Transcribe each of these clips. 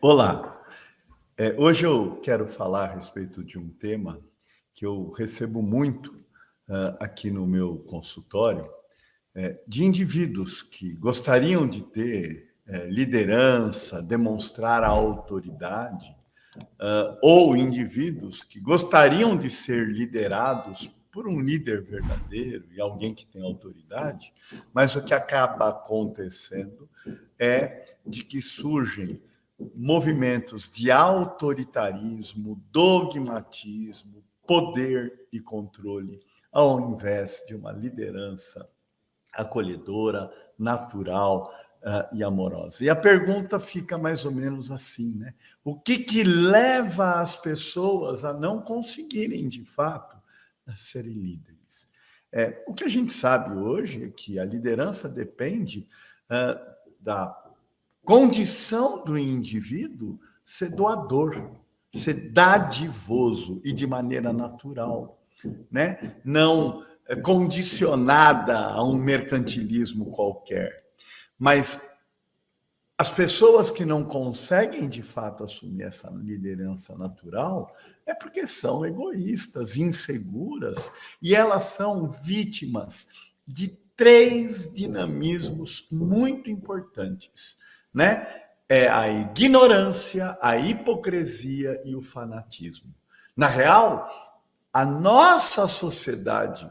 Olá, hoje eu quero falar a respeito de um tema que eu recebo muito aqui no meu consultório, de indivíduos que gostariam de ter liderança, demonstrar a autoridade, ou indivíduos que gostariam de ser liderados por um líder verdadeiro e alguém que tem autoridade, mas o que acaba acontecendo é de que surgem movimentos de autoritarismo, dogmatismo, poder e controle, ao invés de uma liderança acolhedora, natural e amorosa. E a pergunta fica mais ou menos assim, né? O que leva as pessoas a não conseguirem, de fato, serem líderes? O que a gente sabe hoje é que a liderança depende da condição do indivíduo ser doador, ser dadivoso e de maneira natural, né? Não condicionada a um mercantilismo qualquer. Mas as pessoas que não conseguem de fato assumir essa liderança natural é porque são egoístas, inseguras, e elas são vítimas de três dinamismos muito importantes, né? É a ignorância, a hipocrisia e o fanatismo. Na real, a nossa sociedade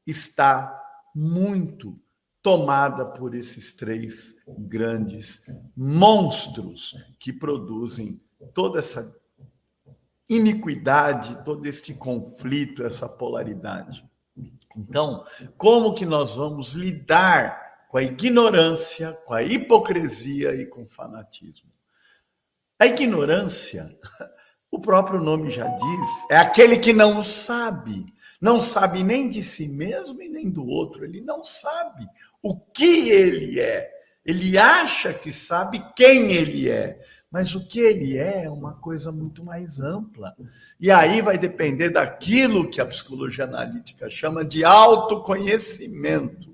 está muito tomada por esses três grandes monstros que produzem toda essa iniquidade, todo este conflito, essa polaridade. Então, como que nós vamos lidar com a ignorância, com a hipocrisia e com o fanatismo? A ignorância, o próprio nome já diz, é aquele que não sabe nem de si mesmo e nem do outro, ele não sabe o que ele é. Ele acha que sabe quem ele é, mas o que ele é uma coisa muito mais ampla. E aí vai depender daquilo que a psicologia analítica chama de autoconhecimento.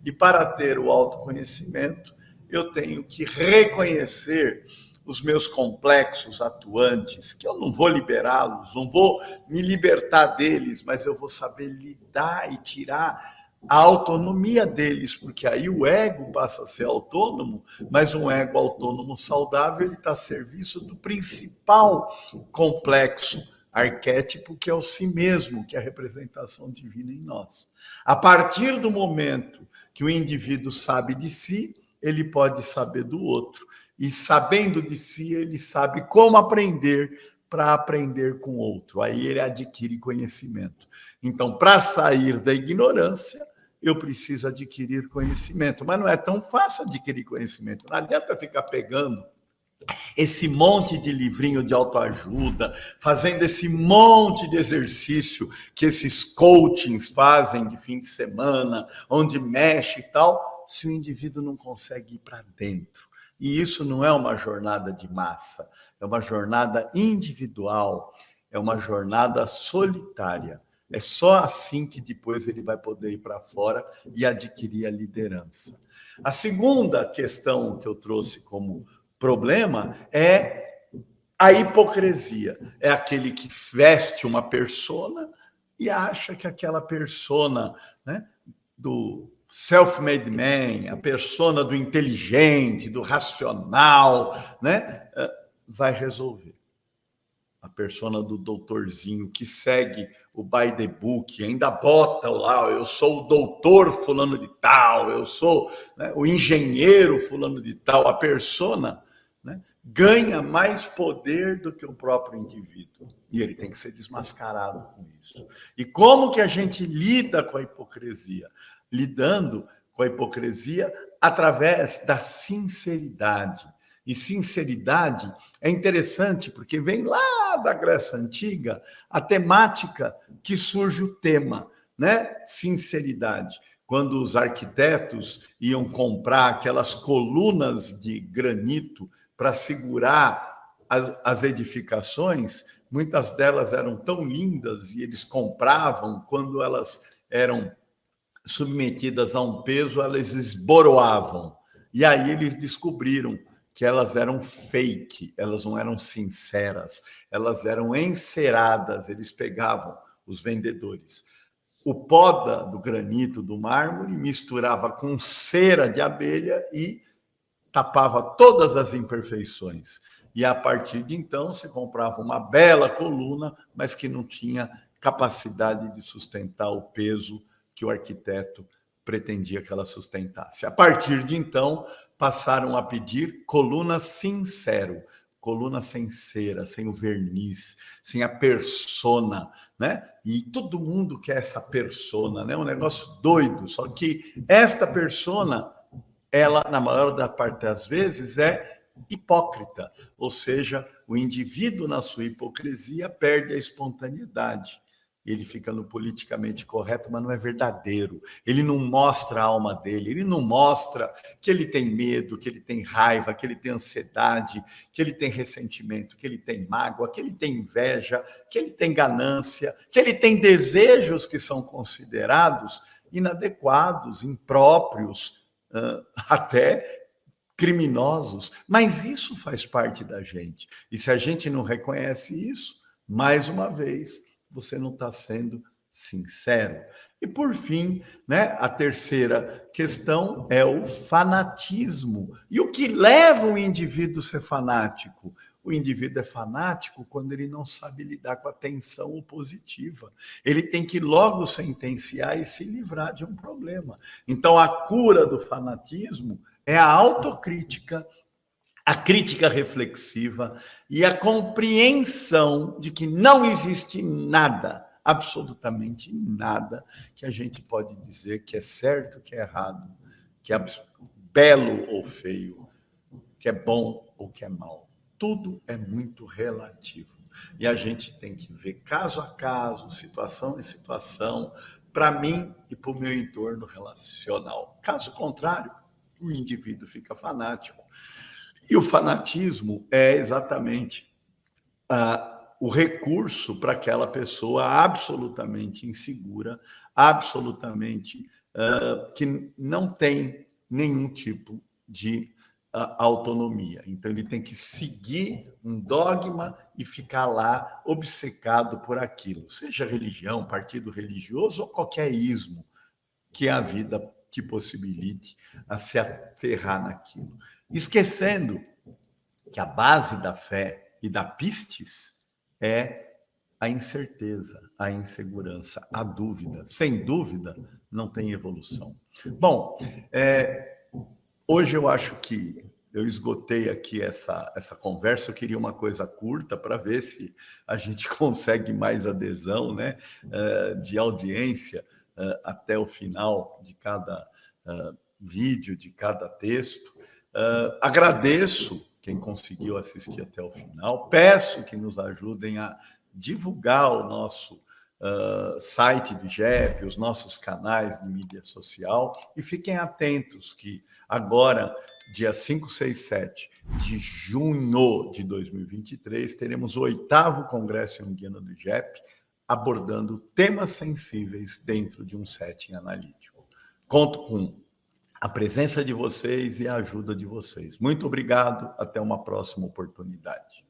E para ter o autoconhecimento, eu tenho que reconhecer os meus complexos atuantes, que eu não vou liberá-los, não vou me libertar deles, mas eu vou saber lidar e tirar a autonomia deles, porque aí o ego passa a ser autônomo, mas um ego autônomo saudável, ele está a serviço do principal complexo arquétipo, que é o si mesmo, que é a representação divina em nós. A partir do momento que o indivíduo sabe de si, ele pode saber do outro. E sabendo de si, ele sabe como aprender para aprender com o outro. Aí ele adquire conhecimento. Então, para sair da ignorância, eu preciso adquirir conhecimento. Mas não é tão fácil adquirir conhecimento. Não adianta ficar pegando esse monte de livrinho de autoajuda, fazendo esse monte de exercício que esses coachings fazem de fim de semana, onde mexe e tal, se o indivíduo não consegue ir para dentro. E isso não é uma jornada de massa, é uma jornada individual, é uma jornada solitária. É só assim que depois ele vai poder ir para fora e adquirir a liderança. A segunda questão que eu trouxe como problema é a hipocrisia. É aquele que veste uma persona e acha que aquela persona, né, do self-made man, a persona do inteligente, do racional, né, vai resolver. A persona do doutorzinho que segue o by the book, ainda bota lá, eu sou o doutor fulano de tal, eu sou, né, o engenheiro fulano de tal. A persona, né, ganha mais poder do que o próprio indivíduo. E ele tem que ser desmascarado com isso. E como que a gente lida com a hipocrisia? Lidando com a hipocrisia através da sinceridade. E sinceridade é interessante, porque vem lá da Grécia Antiga a temática que surge o tema, né? Sinceridade. Quando os arquitetos iam comprar aquelas colunas de granito para segurar as edificações, muitas delas eram tão lindas e eles compravam, quando elas eram submetidas a um peso, elas esboroavam. E aí eles descobriram que elas eram fake, elas não eram sinceras, elas eram enceradas, eles pegavam, os vendedores, o pó do granito, do mármore, misturava com cera de abelha e tapava todas as imperfeições. E a partir de então, você comprava uma bela coluna, mas que não tinha capacidade de sustentar o peso que o arquiteto pretendia que ela sustentasse. A partir de então, passaram a pedir coluna sincero, coluna sem cera, sem o verniz, sem a persona, né? E todo mundo quer essa persona, né? Um negócio doido, só que esta persona, ela, na maior da parte das vezes, é hipócrita, ou seja, o indivíduo, na sua hipocrisia, perde a espontaneidade. Ele fica no politicamente correto, mas não é verdadeiro. Ele não mostra a alma dele, ele não mostra que ele tem medo, que ele tem raiva, que ele tem ansiedade, que ele tem ressentimento, que ele tem mágoa, que ele tem inveja, que ele tem ganância, que ele tem desejos que são considerados inadequados, impróprios, até criminosos, mas isso faz parte da gente. E se a gente não reconhece isso, mais uma vez, você não está sendo sincero. E por fim, né, a terceira questão é o fanatismo. E o que leva o indivíduo a ser fanático? O indivíduo é fanático quando ele não sabe lidar com a tensão opositiva. Ele tem que logo sentenciar e se livrar de um problema. Então, a cura do fanatismo é a autocrítica, a crítica reflexiva e a compreensão de que não existe nada, absolutamente nada, que a gente pode dizer que é certo, que é errado, que é belo ou feio, que é bom ou que é mal. Tudo é muito relativo. E a gente tem que ver caso a caso, situação em situação, para mim e para o meu entorno relacional. Caso contrário, o indivíduo fica fanático. E o fanatismo é exatamente o recurso para aquela pessoa absolutamente insegura, absolutamente que não tem nenhum tipo de autonomia. Então, ele tem que seguir um dogma e ficar lá obcecado por aquilo, seja religião, partido religioso ou qualquer ismo que a vida te possibilite a se aferrar naquilo. Esquecendo que a base da fé e da pistis é a incerteza, a insegurança, a dúvida. Sem dúvida, não tem evolução. Bom, hoje eu acho que eu esgotei aqui essa conversa. Eu queria uma coisa curta para ver se a gente consegue mais adesão, né, de audiência até o final de cada vídeo, de cada texto. Agradeço quem conseguiu assistir até o final. Peço que nos ajudem a divulgar o nosso site do IGEP, os nossos canais de mídia social, e fiquem atentos que agora, dia 5, 6, 7 de junho de 2023, teremos o 8º Congresso Junguiano do IGEP, abordando temas sensíveis dentro de um setting analítico. Conto com a presença de vocês e a ajuda de vocês. Muito obrigado, até uma próxima oportunidade.